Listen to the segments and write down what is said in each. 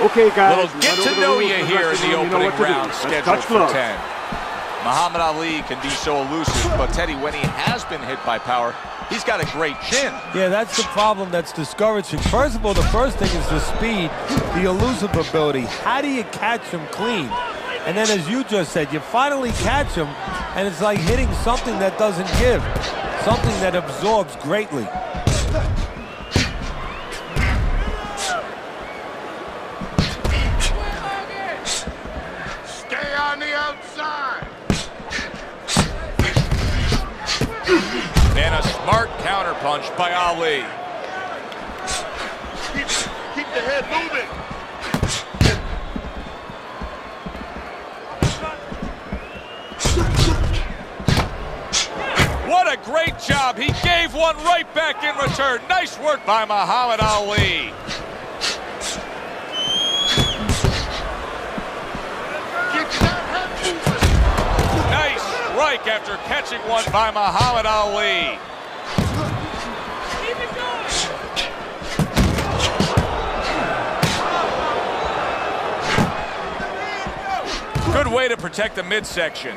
Okay, guys. Little get to know you here in the opening round scheduled for 10. Muhammad Ali can be so elusive, but Teddy, when he has been hit by power, he's got a great chin. Yeah, that's the problem that's discouraging. First of all, the first thing is the speed, the elusive ability. How do you catch him clean? And then, as you just said, you finally catch him, and it's like hitting something that doesn't give, something that absorbs greatly. Stay on the outside. And a smart counterpunch by Ali. Keep the head moving. What a great job. He gave one right back in return. Nice work by Muhammad Ali. Nice strike after catching one by Muhammad Ali. Good way to protect the midsection.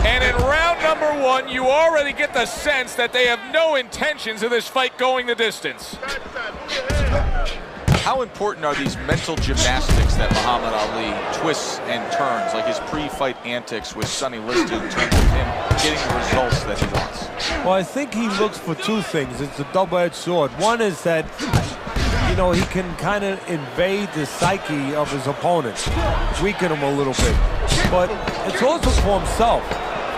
And in round number 1, you already get the sense that they have no intentions of this fight going the distance. How important are these mental gymnastics that Muhammad Ali twists and turns, like his pre-fight antics with Sonny Liston in terms of him getting the results that he wants? Well, I think he looks for two things. It's a double-edged sword. One is that, you know, he can kind of invade the psyche of his opponent, weaken him a little bit. But it's also for himself.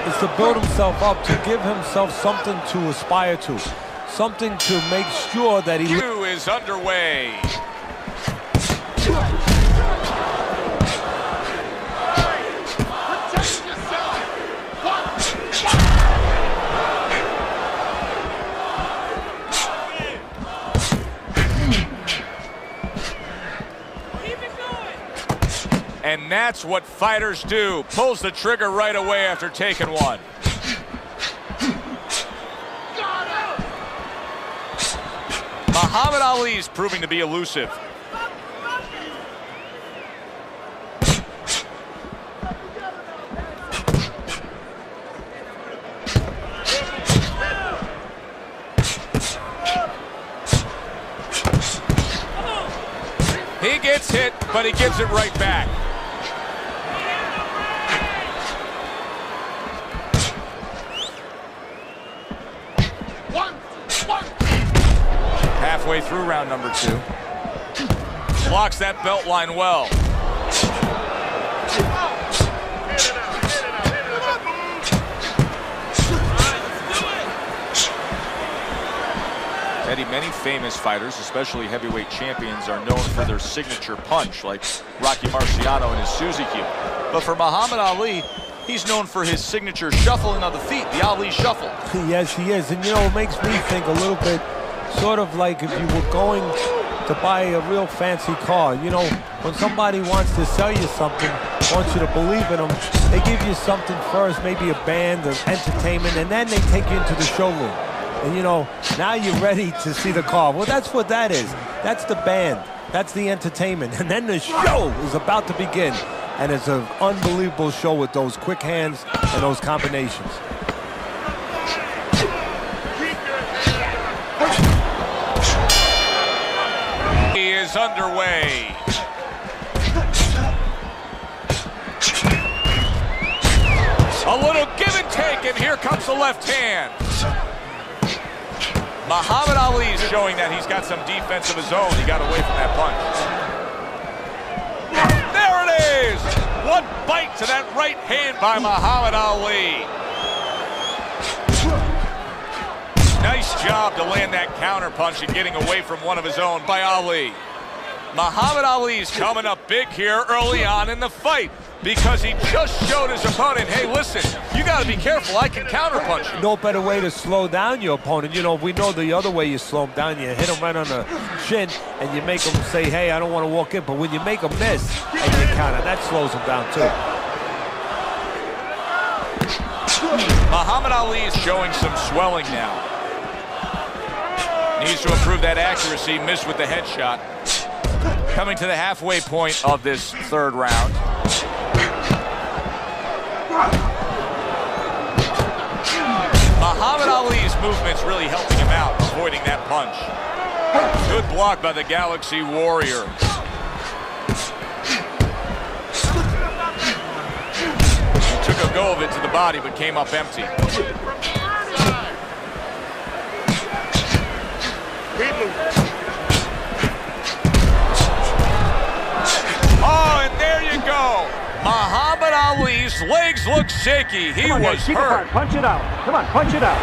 It's to build himself up, to give himself something to aspire to, something to make sure that he is underway. And that's what fighters do. Pulls the trigger right away after taking one. Muhammad Ali's proving to be elusive. He gets hit, but he gives it right back. Halfway through round number 2. Blocks that belt line well. Eddie, many famous fighters, especially heavyweight champions, are known for their signature punch, like Rocky Marciano and his Suzuki. But for Muhammad Ali, he's known for his signature shuffling of the feet, the Ali shuffle. Yes, he is. And, you know, it makes me think a little bit sort of like if you were going to buy a real fancy car. You know, when somebody wants to sell you something, wants you to believe in them, they give you something first, maybe a band, or entertainment, and then they take you into the showroom. And, you know, now you're ready to see the car. Well, that's what that is. That's the band. That's the entertainment. And then the show is about to begin. And it's an unbelievable show with those quick hands and those combinations. He is underway. A little give and take, and here comes the left hand. Muhammad Ali is showing that he's got some defense of his own. He got away from that punch. There it is! One bite to that right hand by Muhammad Ali. Nice job to land that counter punch and getting away from one of his own by Ali. Muhammad Ali's coming up big here early on in the fight because he just showed his opponent, hey, listen, you got to be careful. I can counterpunch you. No better way to slow down your opponent. You know, we know the other way you slow him down. You hit him right on the chin, and you make him say, hey, I don't want to walk in. But when you make him miss and you counter, that slows him down, too. Muhammad Ali is showing some swelling now. Needs to improve that accuracy. Missed with the headshot. Coming to the halfway point of this third round. Mohamad Ali's movement's really helping him out, avoiding that punch. Good block by the Galaxy Warrior. He took a go of it to the body, but came up empty. Oh, and there you go. Mohamad Ali's legs look shaky. He was hurt. Punch it out. Come on, punch it out.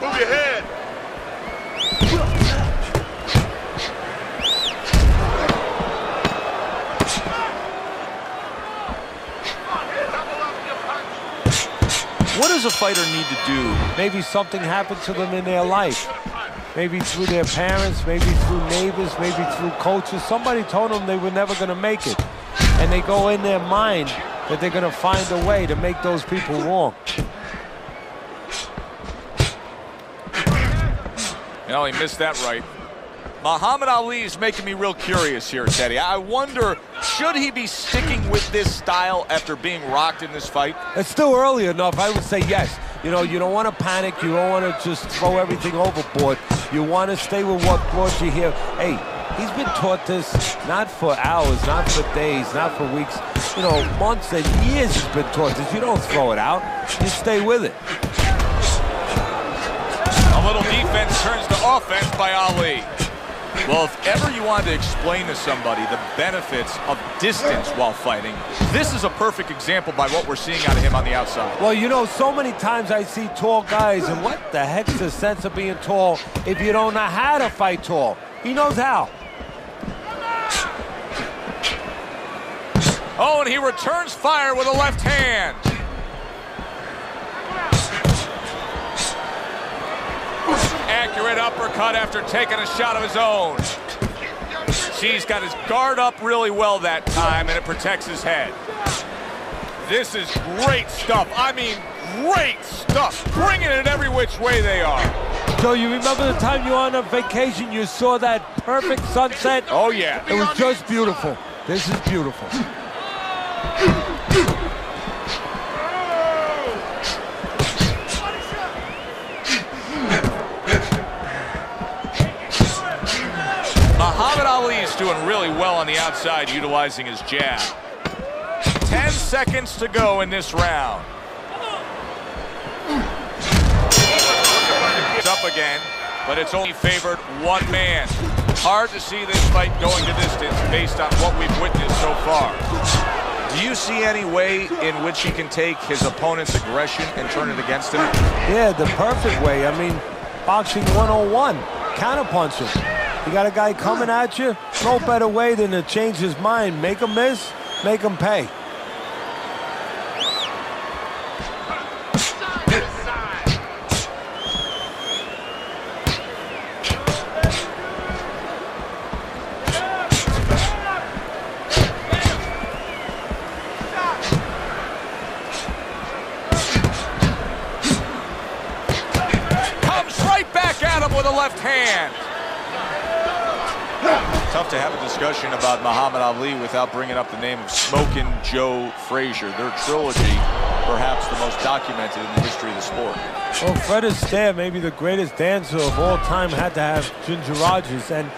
Move your head. What does a fighter need to do? Maybe something happened to them in their life. Maybe through their parents, maybe through neighbors, maybe through coaches. Somebody told them they were never going to make it. And they go in their mind that they're going to find a way to make those people wrong. No, he missed that right. Mohamad Ali is making me real curious here, Teddy. I wonder, should he be sticking with this style after being rocked in this fight? It's still early enough. I would say yes. You know, you don't want to panic. You don't want to just throw everything overboard. You want to stay with what brought you here. Hey, he's been taught this not for hours, not for days, not for weeks. You know, months and years he's been taught this. You don't throw it out. You stay with it. A little defense turns to offense by Ali. Well, if ever you wanted to explain to somebody the benefits of distance while fighting, this is a perfect example by what we're seeing out of him on the outside. Well, you know, so many times I see tall guys, and what the heck's the sense of being tall if you don't know how to fight tall? He knows how. Oh, and he returns fire with a left hand. Accurate uppercut after taking a shot of his own. He's got his guard up really well that time, and it protects his head. This is great stuff. I mean, great stuff. Bringing it every which way they are. So you remember the time you were on a vacation, you saw that perfect sunset? Oh, yeah. It was just beautiful. This is beautiful. Mohamad Ali is doing really well on the outside, utilizing his jab. 10 seconds to go in this round. It's up again, but it's only favored one man. Hard to see this fight going to distance based on what we've witnessed so far. Do you see any way in which he can take his opponent's aggression and turn it against him? Yeah, the perfect way. I mean, boxing 101, counterpunching. You got a guy coming at you, no better way than to change his mind. Make him miss, make him pay. Comes right back at him with a left hand. Tough to have a discussion about Mohamad Ali without bringing up the name of Smokin' Joe Frazier. Their trilogy, perhaps the most documented in the history of the sport. Well, Fred Astaire, maybe the greatest dancer of all time, had to have Ginger Rogers, and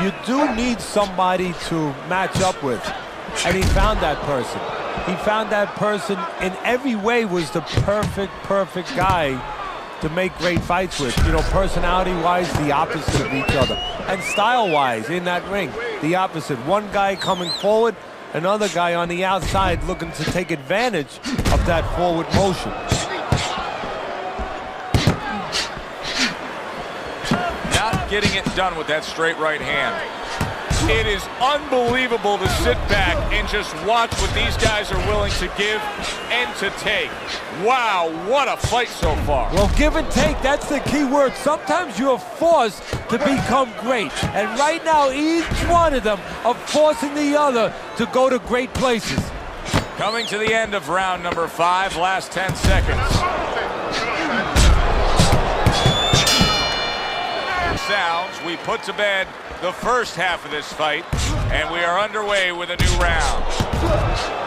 you do need somebody to match up with, and he found that person. He found that person in every way, was the perfect guy to make great fights with. You know, personality-wise, the opposite of each other. And style-wise, in that ring, the opposite. One guy coming forward, another guy on the outside looking to take advantage of that forward motion. Not getting it done with that straight right hand. It is unbelievable to sit back and just watch what these guys are willing to give and to take. Wow, what a fight so far. Well, give and take, that's the key word. Sometimes you're forced to become great. And right now, each one of them are forcing the other to go to great places. Coming to the end of round number 5, last 10 seconds. Sounds, we put to bed the first half of this fight, and we are underway with a new round.